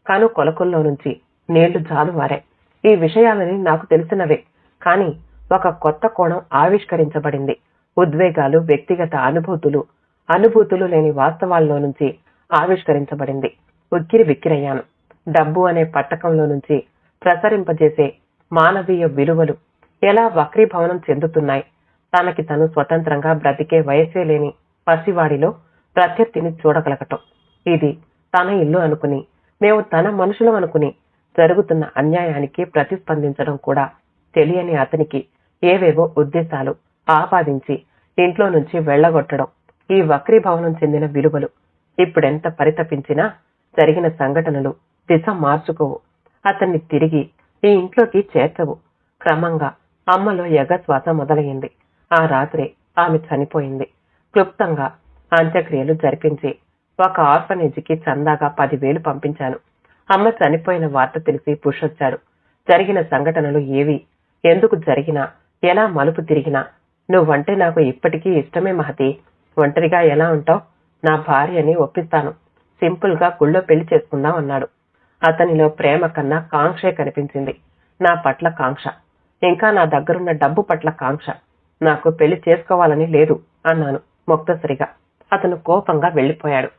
కను కొలకుల్లో నుంచి నీళ్లు జాలువారాయి. ఈ విషయాలని నాకు తెలిసినవే, కాని ఒక కొత్త కోణం ఆవిష్కరించబడింది. ఉద్వేగాలు, వ్యక్తిగత అనుభూతులు లేని వాస్తవాల్లో నుంచి ఆవిష్కరించబడింది. ఉక్కిరి బిక్కిరయ్యాను. డబ్బు అనే పట్టకంలో నుంచి ప్రసరింపజేసే మానవీయ విలువలు ఎలా వక్రీభవనం చెందుతున్నాయి. తనకి తను స్వతంత్రంగా బ్రతికే వయసే లేని పసివాడిలో ప్రత్యర్థిని చూడగలగటం. ఇది తన ఇల్లు అనుకుని, మేము తన మనుషులం అనుకుని జరుగుతున్న అన్యాయానికి ప్రతిస్పందించడం కూడా తెలియని అతనికి ఏవేవో ఉద్దేశాలు ఆపాదించి ఇంట్లో నుంచి వెళ్లగొట్టడం. ఈ వక్రీభవనం చెందిన విలువలు ఇప్పుడెంత పరితపించినా జరిగిన సంఘటనలు దిశ మార్చుకోవు. అతన్ని తిరిగి ఈ ఇంట్లోకి చేర్చవు. క్రమంగా అమ్మలో ఎగశ్వాస మొదలయ్యింది. ఆ రాత్రే ఆమె చనిపోయింది. క్లుప్తంగా అంత్యక్రియలు జరిపించి ఒక ఆర్ఫనేజీకి చందాగా 10,000 పంపించాను. అమ్మ చనిపోయిన వార్త తెలిసి పుషొచ్చాడు. జరిగిన సంఘటనలు ఏవి, ఎందుకు జరిగినా, ఎలా మలుపు తిరిగినా నువ్వంటే నాకు ఇప్పటికీ ఇష్టమే మహతి. ఒంటరిగా ఎలా ఉంటావు? నా భార్యని ఒప్పిస్తాను. సింపుల్ గా గుళ్ళో పెళ్లి చేసుకుందాం అన్నాడు. అతనిలో ప్రేమ కన్నా కాంక్షే కనిపించింది. నా పట్ల కాంక్ష, ఇంకా నా దగ్గరున్న డబ్బు పట్ల కాంక్ష. నాకు పెళ్లి చేసుకోవాలని లేదు అన్నాను ముక్తసరిగా. అతను కోపంగా వెళ్లిపోయాడు.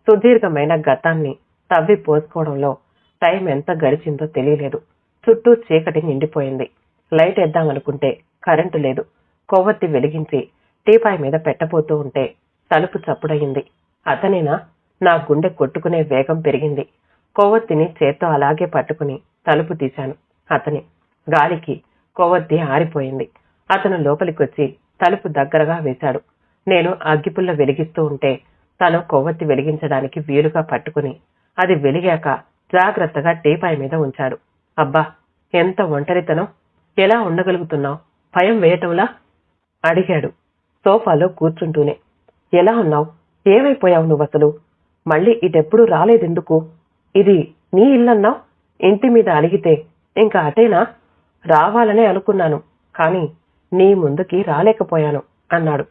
సుదీర్ఘమైన గతాన్ని తవ్వి పోసుకోవడంలో టైం ఎంత గడిచిందో తెలియలేదు. చుట్టూ చీకటి నిండిపోయింది. లైట్ వేద్దామనుకుంటే కరెంటు లేదు. కొవ్వొత్తి వెలిగించి టీపాయ్ మీద పెట్టబోతూ ఉంటే తలుపు చప్పుడయింది. అతనేనా? నా గుండె కొట్టుకునే వేగం పెరిగింది. కొవ్వొత్తిని చేత్తో అలాగే పట్టుకుని తలుపు తీశాను. అతని గాలికి కొవ్వొత్తి ఆరిపోయింది. అతను లోపలికొచ్చి తలుపు దగ్గరగా వేశాడు. నేను అగ్గిపుల్ల వెలిగిస్తూ ఉంటే తను కొవ్వొత్తి వెలిగించడానికి వీలుగా పట్టుకుని అది వెలిగాక జాగ్రత్తగా టీపాయ్ మీద ఉంచాడు. అబ్బా, ఎంత ఒంటరితనం! ఎలా ఉండగలుగుతున్నావు? భయం వేయటంలా అడిగాడు సోఫాలో కూర్చుంటూనే. ఎలా ఉన్నావు? ఏమైపోయావు నువ్వసలు? మళ్ళీ ఇటెప్పుడు రాలేదెందుకు? ఇది నీ ఇల్లన్నావు. ఇంటి మీద అలిగితే ఇంకా అటేనా? రావాలనే అనుకున్నాను, కాని నీ ముందుకి రాలేకపోయాను అన్నాడు.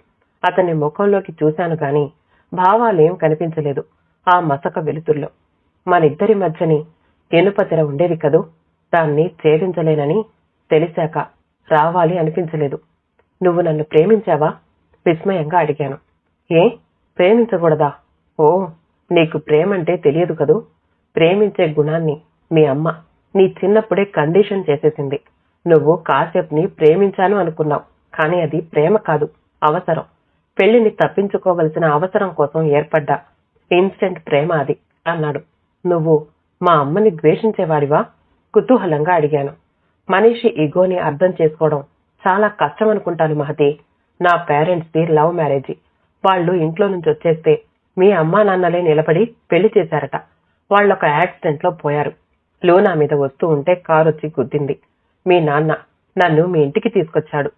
అతని ముఖంలోకి చూశాను గాని భావాలేం కనిపించలేదు. ఆ మసక వెలుతుర్లో మనిద్దరి మధ్యని ఎనుపతెర ఉండేది కదూ, దాన్ని ఛేదించలేనని తెలిసాక రావాలి అనిపించలేదు. నువ్వు నన్ను ప్రేమించావా? విస్మయంగా అడిగాను. ఏ, ప్రేమించకూడదా? ఓ, నీకు ప్రేమంటే తెలియదు కదూ. ప్రేమించే గుణాన్ని మీ అమ్మ నీ చిన్నప్పుడే కండిషన్ చేసేసింది. నువ్వు కాసేపుని ప్రేమించాను అనుకున్నావు, కానీ అది ప్రేమ కాదు, అవసరం. పెళ్లిని తప్పించుకోవలసిన అవసరం కోసం ఏర్పడ్డ ఇన్స్టెంట్ ప్రేమ అది అన్నాడు. నువ్వు మా అమ్మని ద్వేషించేవాడివా? కుతూహలంగా అడిగాను. మనిషి ఈగోని అర్థం చేసుకోవడం చాలా కష్టం అనుకుంటాను మహతి. నా పేరెంట్స్ది లవ్ మ్యారేజీ. వాళ్ళు ఇంట్లో నుంచి వచ్చేస్తే మీ అమ్మా నాన్నలే నిలబడి పెళ్లి చేశారట. వాళ్ళొక యాక్సిడెంట్ లో పోయారు. లూనా మీద వస్తూ ఉంటే కారొచ్చి గుద్దింది. మీ నాన్న నన్ను మీ ఇంటికి తీసుకొచ్చాడు.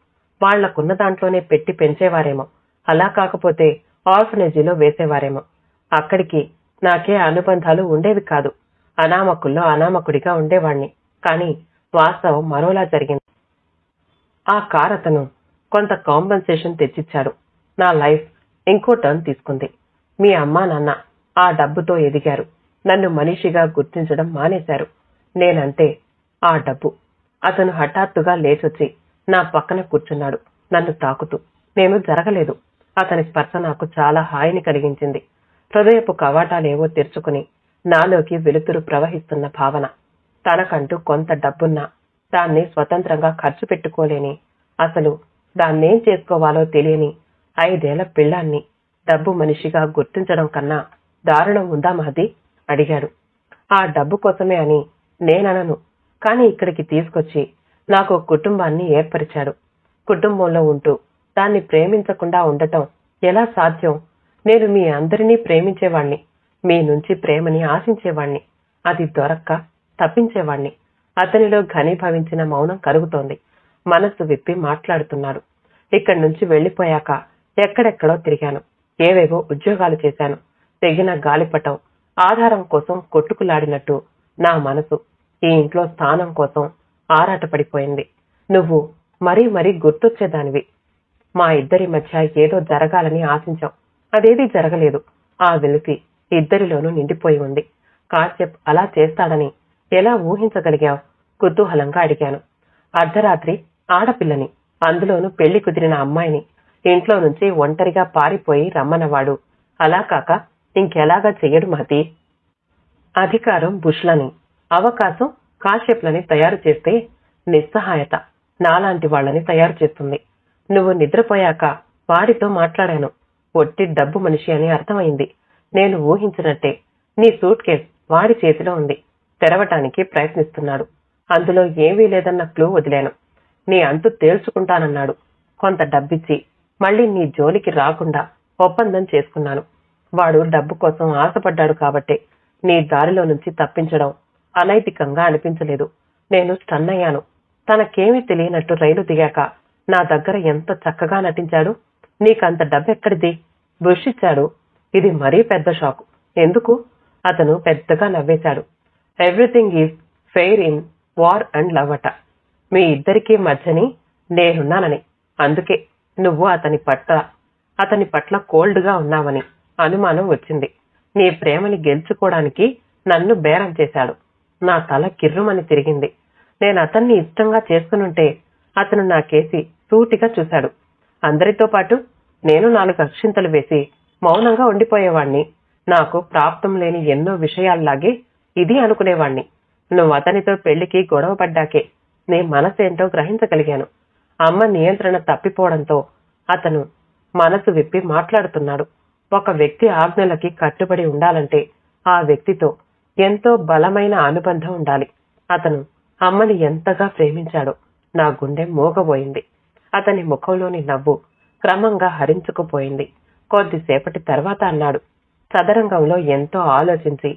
వాళ్లకున్న దాంట్లోనే పెట్టి పెంచేవారేమో, అలా కాకపోతే ఆర్ఫనేజీలో వేసేవారేమో. అక్కడికి నాకే అనుబంధాలు ఉండేవి కాదు. అనామకుల్లో అనామకుడిగా ఉండేవాణ్ణి. కానీ వాస్తవం మరోలా జరిగింది. ఆ కార్ అతను కొంత కాంపెన్సేషన్ తెచ్చిచ్చాడు. నా లైఫ్ ఇంకో టర్న్ తీసుకుంది. మీ అమ్మా నాన్న ఆ డబ్బుతో ఎదిగారు. నన్ను మనిషిగా గుర్తించడం మానేశారు. నేనంటే ఆ డబ్బు. అతను హఠాత్తుగా లేచొచ్చి నా పక్కన కూర్చున్నాడు, నన్ను తాకుతూ. నేను జరగలేదు. అతని స్పర్శ నాకు చాలా హాయిని కలిగించింది. హృదయపు కవాటాలేవో తెరుచుకుని నాలోకి వెలుతురు ప్రవహిస్తున్న భావన. తనకంటూ కొంత డబ్బున్నా దాన్ని స్వతంత్రంగా ఖర్చు పెట్టుకోలేని, అసలు దాన్నేం చేసుకోవాలో తెలియని 5 ఏళ్ల పిల్లాన్ని డబ్బు మనిషిగా గుర్తించడం కన్నా దారుణం ఉందా మహతి? అడిగాడు. ఆ డబ్బు కోసమే అని నేననను. కాని ఇక్కడికి తీసుకొచ్చి నాకు కుటుంబాన్ని ఏర్పరిచాడు. కుటుంబంలో ఉంటూ దాన్ని ప్రేమించకుండా ఉండటం ఎలా సాధ్యం? నేను మీ అందరినీ ప్రేమించేవాణ్ణి, మీ నుంచి ప్రేమని ఆశించేవాణ్ణి. అది దొరక్క తప్పించేవాణ్ణి. అతనిలో ఘనీభవించిన మౌనం కరుగుతోంది. మనస్సు విప్పి మాట్లాడుతున్నాడు. ఇక్కడి నుంచి వెళ్లిపోయాక ఎక్కడెక్కడో తిరిగాను. ఏవేవో ఉద్యోగాలు చేశాను. తెగిన గాలిపటం ఆధారం కోసం కొట్టుకులాడినట్టు నా మనసు ఈ ఇంట్లో స్థానం కోసం ఆరాటపడిపోయింది. నువ్వు మరీ మరీ గుర్తొచ్చేదానివి. మా ఇద్దరి మధ్య ఏదో జరగాలని ఆశించాం. అదేదీ జరగలేదు. ఆ వెలితి ఇద్దరిలోనూ నిండిపోయి ఉంది. కాశ్యప్ అలా చేస్తాడని ఎలా ఊహించగలిగావు? కుతూహలంగా అడిగాను. అర్ధరాత్రి ఆడపిల్లని, అందులోనూ పెళ్లి కుదిరిన అమ్మాయిని ఇంట్లో నుంచి ఒంటరిగా పారిపోయి రమ్మన్నవాడు అలా కాక ఇంకెలాగా చెయ్యడు మహతి? అధికారం బుష్లని, అవకాశం కాశ్యప్లని తయారు చేస్తే నిస్సహాయత నాలాంటి వాళ్ళని తయారు చేస్తుంది. నువ్వు నిద్రపోయాక వాడితో మాట్లాడాను. ఒట్టి డబ్బు మనిషి అని అర్థమైంది. నేను ఊహించినట్టే నీ సూట్ కేస్ వాడి చేతిలో ఉంది. తెరవటానికి ప్రయత్నిస్తున్నాడు. అందులో ఏమీ లేదన్న క్లూ వదిలాను. నీ అంతు తేల్చుకుంటానన్నాడు. కొంత డబ్బిచ్చి మళ్ళీ నీ జోలికి రాకుండా ఒప్పందం చేసుకున్నాను. వాడు డబ్బు కోసం ఆశపడ్డాడు కాబట్టే నీ దారిలో నుంచి తప్పించడం అనైతికంగా అనిపించలేదు. నేను స్టన్ అయ్యాను. తనకేమీ తెలియనట్టు రైలు దిగాక నా దగ్గర ఎంత చక్కగా నటించాడు. నీకంత డబ్బెక్కడిది? బుష్ ఇచ్చాడు. ఇది మరీ పెద్ద షాకు. ఎందుకు? అతను పెద్దగా నవ్వేశాడు. Everything is fair in war and love అట. మీ ఇద్దరికీ మధ్యని నేనున్నానని, అందుకే నువ్వు అతని పట్ల కోల్డ్ గా ఉన్నావని అనుమానం వచ్చింది. నీ ప్రేమని గెలుచుకోవడానికి నన్ను బేరం చేశాడు. నా తల కిర్రుమని తిరిగింది. నేను అతన్ని ఇష్టంగా చేసుకునుంటే అతను నా కేసి సూటిగా చూశాడు. అందరితో పాటు నేను 4 అక్షింతలు వేసి మౌనంగా ఉండిపోయేవాణ్ణి. నాకు ప్రాప్తం లేని ఎన్నో విషయాల్లాగే ఇది అనుకునేవాణ్ణి. నువ్వు అతనితో పెళ్లికి గొడవ పడ్డాకే నీ మనసేంటో గ్రహించగలిగాను. అమ్మ నియంత్రణ తప్పిపోవడంతో అతను మనసు విప్పి మాట్లాడుతున్నాడు. ఒక వ్యక్తి ఆజ్ఞలకి కట్టుబడి ఉండాలంటే ఆ వ్యక్తితో ఎంతో బలమైన అనుబంధం ఉండాలి. అతను అమ్మని ఎంతగా ప్రేమించాడో నా గుండె మూగబోయింది. అతని ముఖంలోని నవ్వు క్రమంగా హరించుకుపోయింది. కొద్దిసేపటి తర్వాత అన్నాడు. చదరంగంలో ఎంతో ఆలోచించి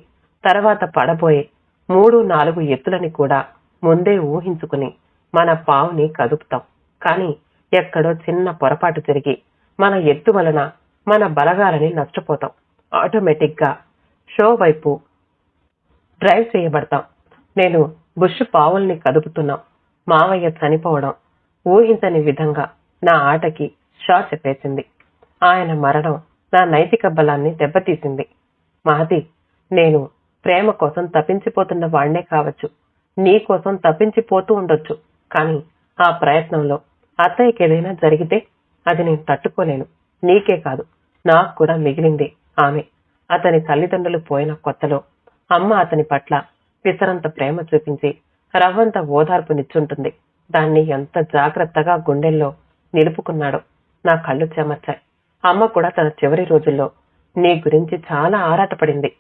తర్వాత పడబోయే 3-4 ఎత్తులని కూడా ముందే ఊహించుకుని మన పావుని కదుపుతాం. కానీ ఎక్కడో చిన్న పొరపాటు జరిగి మన ఎత్తు వలన మన బలగాలని నష్టపోతాం. ఆటోమేటిక్ గా షో వైపు డ్రైవ్ చేయబడతాం. నేను బుష్ పావుల్ని కదుపుతున్నాం. మావయ్య చనిపోవడం ఊహించని విధంగా నా ఆటకి షా చెప్పేసింది. ఆయన మరణం నా నైతిక బలాన్ని దెబ్బతీసింది. మహతి, నేను ప్రేమ కోసం తప్పించిపోతున్న వాళ్నే కావచ్చు. నీ కోసం తప్పించిపోతూ ఉండొచ్చు. కానీ ఆ ప్రయత్నంలో అత్తయ్యకేదైనా జరిగితే అది నేను తట్టుకోలేను. నీకే కాదు, నాకు కూడా మిగిలింది ఆమె. అతని తల్లిదండ్రులు పోయిన కొత్తలో అమ్మ అతని పట్ల పిసరంత ప్రేమ చూపించి రవ్వంత ఓదార్పునిచ్చుంటుంది. దాన్ని ఎంత జాగ్రత్తగా గుండెల్లో నిలుపుకున్నాడో నా కళ్ళు చెమర్చాయి. అమ్మ కూడా తన చివరి రోజుల్లో నీ గురించి చాలా ఆరాటపడింది.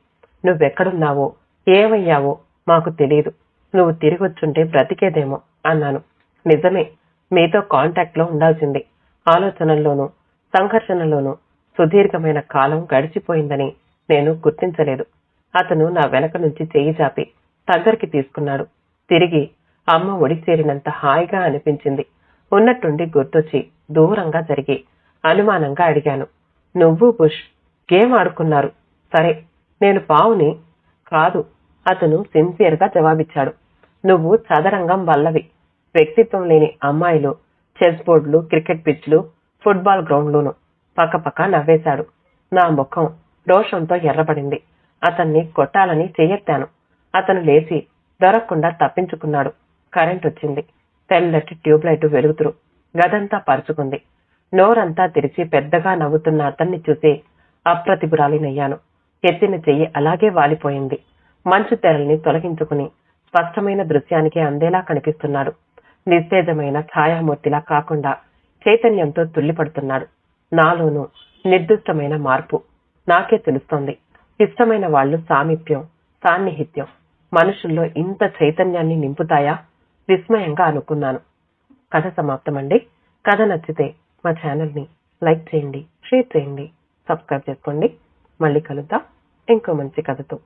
నువ్వెక్కడున్నావో ఏమయ్యావో మాకు తెలియదు. నువ్వు తిరిగొచ్చుంటే బ్రతికేదేమో అన్నాను. నిజమే, మీతో కాంటాక్ట్ లో ఉండాల్సింది. ఆలోచనల్లోనూ సంఘర్షణలోనూ సుదీర్ఘమైన కాలం గడిచిపోయిందని నేను గుర్తించలేదు. అతను నా వెనక నుంచి చెయ్యి చాపి దగ్గరికి తీసుకున్నాడు. తిరిగి అమ్మ ఒడి చేరినంత హాయిగా అనిపించింది. ఉన్నట్టుండి గుర్తొచ్చి దూరంగా జరిగి అనుమానంగా అడిగాను. నువ్వు బుష్ గేమ్ ఆడుకున్నారు సరే, నేను పావుని కాదు. అతను సిన్సియర్ గా జవాబిచ్చాడు. నువ్వు చదరంగం వల్లవి. వ్యక్తిత్వం లేని అమ్మాయిలు చెస్ బోర్డులు, క్రికెట్ పిచ్లు, ఫుట్బాల్ గ్రౌండ్లును. పక్కపక్క నవ్వేశాడు. నా ముఖం రోషంతో ఎర్రబడింది. అతన్ని కొట్టాలని చెయ్యెత్తాను. అతను లేచి దొరకకుండా తప్పించుకున్నాడు. కరెంట్ వచ్చింది. తెల్లటి ట్యూబ్లైట్ వెలుగుతురు గదంతా పరుచుకుంది. నోరంతా తెరిచి పెద్దగా నవ్వుతున్న అతన్ని చూసి అప్రతిభురాలినయ్యాను. ఎత్తిన చెయ్యి అలాగే వాలిపోయింది. మంచు తెరల్ని తొలగించుకుని స్పష్టమైన దృశ్యానికి అందేలా కనిపిస్తున్నాడు. నిస్తేజమైన ఛాయామూర్తిలా కాకుండా చైతన్యంతో తుల్లిపడుతున్నాడు. నాలోనూ నిర్దిష్టమైన మార్పు. నాకే తెలుస్తోంది. ఇష్టమైన వాళ్ళు సామీప్యం, సాన్నిహిత్యం మనుషుల్లో ఇంత చైతన్యాన్ని నింపుతాయా? విస్మయంగా అనుకున్నాను. కథ సమాప్తమండి. కథ నచ్చితే మా ఛానల్ని లైక్ చేయండి, షేర్ చేయండి, సబ్స్క్రైబ్ చేసుకోండి. మళ్ళీ కలుద్దాం ఇంకో మంచి కథతో.